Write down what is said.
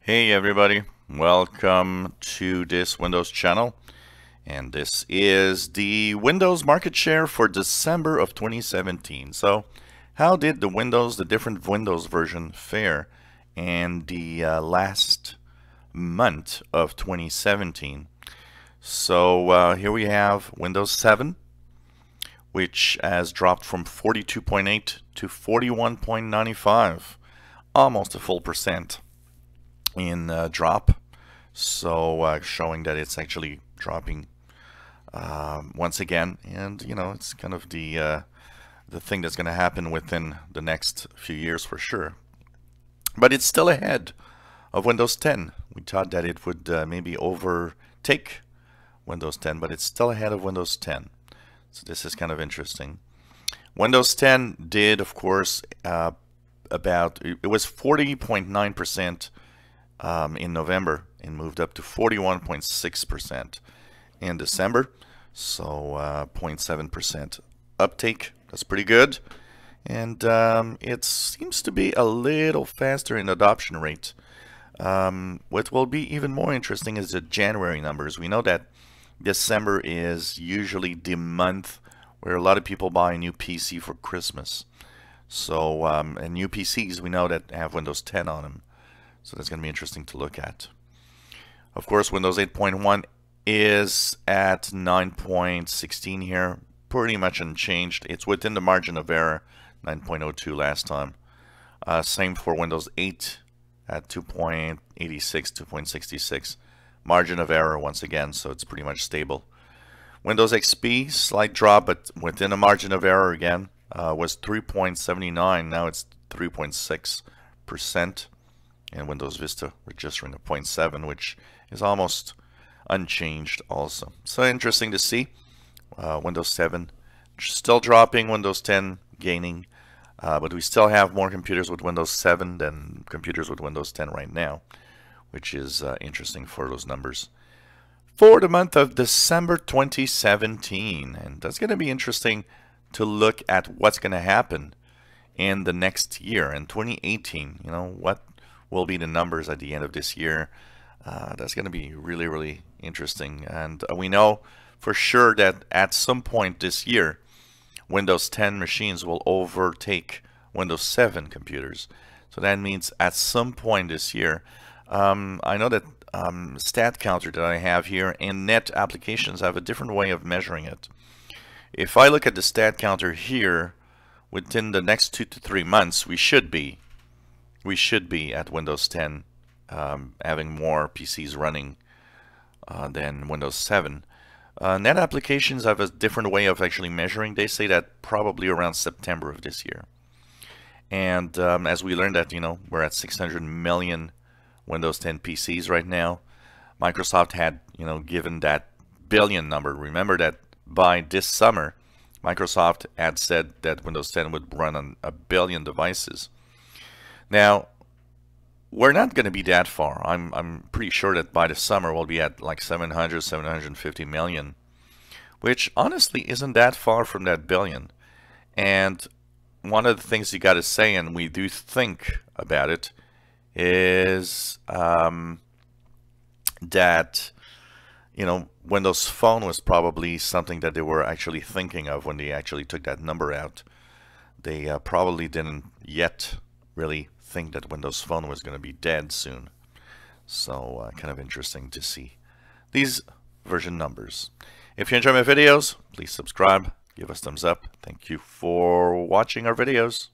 Hey everybody, welcome to this Windows channel, and this is the Windows market share for December of 2017. So how did the different Windows version fare in the last month of 2017? So here we have Windows 7, which has dropped from 42.8 to 41.95, almost a full percent in drop, so showing that it's actually dropping once again, and it's kind of the thing that's going to happen within the next few years for sure. But it's still ahead of Windows 10. We thought that it would maybe overtake Windows 10, but it's still ahead of Windows 10. So this is kind of interesting. Windows 10 did, of course, it was 40.9% in November and moved up to 41.6% in December. So 0.7% uptake. That's pretty good. And it seems to be a little faster in adoption rate. What will be even more interesting is the January numbers. We know that December is usually the month where a lot of people buy a new PC for Christmas. So, and new PCs we know that have Windows 10 on them. So that's going to be interesting to look at. Of course, Windows 8.1 is at 9.16 here, pretty much unchanged. It's within the margin of error, 9.02 last time. Same for Windows 8 at 2.86, 2.66. Margin of error once again, so it's pretty much stable. Windows XP, slight drop, but within a margin of error again, was 3.79. Now it's 3.6%. And Windows Vista registering a 0.7, which is almost unchanged also. So interesting to see. Windows 7 still dropping, Windows 10 gaining, but we still have more computers with Windows 7 than computers with Windows 10 right now, which is interesting for those numbers. For the month of December 2017, and that's going to be interesting to look at what's going to happen in the next year, in 2018. What will be the numbers at the end of this year. That's going to be really, really interesting. And we know for sure that at some point this year, Windows 10 machines will overtake Windows 7 computers. So that means at some point this year, I know that stat counter that I have here and net applications have a different way of measuring it. If I look at the stat counter here, within the next 2 to 3 months, we should be at Windows 10 having more PCs running than Windows 7. Net applications have a different way of actually measuring. They say that probably around September of this year. And as we learned that, we're at 600 million Windows 10 PCs right now. Microsoft had, given that billion number. Remember that by this summer, Microsoft had said that Windows 10 would run on 1 billion devices. Now, we're not going to be that far. I'm pretty sure that by the summer we'll be at like 700, 750 million, which honestly isn't that far from that billion. And one of the things you got to say, and we do think about it, is that Windows Phone was probably something that they were actually thinking of when they actually took that number out. They probably didn't yet really think that Windows Phone was going to be dead soon. So kind of interesting to see these version numbers. If you enjoy my videos, please subscribe, give us thumbs up. Thank you for watching our videos.